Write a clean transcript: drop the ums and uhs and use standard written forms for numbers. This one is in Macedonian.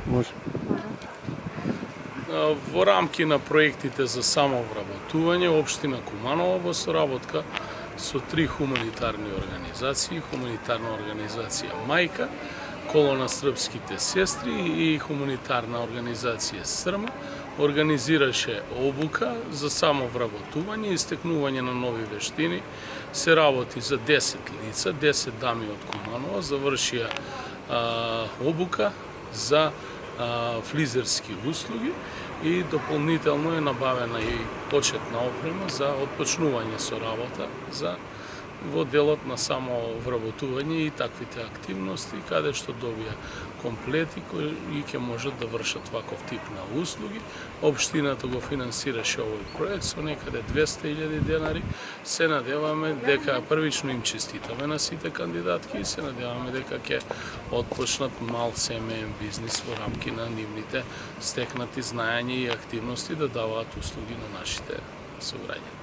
Може. Во рамки на проектите за самовработување, Општина Куманово во соработка со 3 хуманитарни организации, хуманитарна организација Мајка, Колона српските сестри и хуманитарна организација СРМ организираше обука за самовработување и стекнување на нови вештини. Се работи за 10 лица, 10 дами од Куманово завршија обука за флизерски услуги и дополнително е набавена и почетна опрема за отпочнување со работа во делот на самовработување и таквите активности, каде што добија комплети кои ќе можат да вршат ваков тип на услуги. Општината го финансираше овој проект со некаде 200.000 денари. Се надеваме дека првично им честитаме на сите кандидатки и се надеваме дека ќе отпочнат мал семеен бизнис во рамки на нивните стекнати знаења и активности да даваат услуги на нашите сограѓани.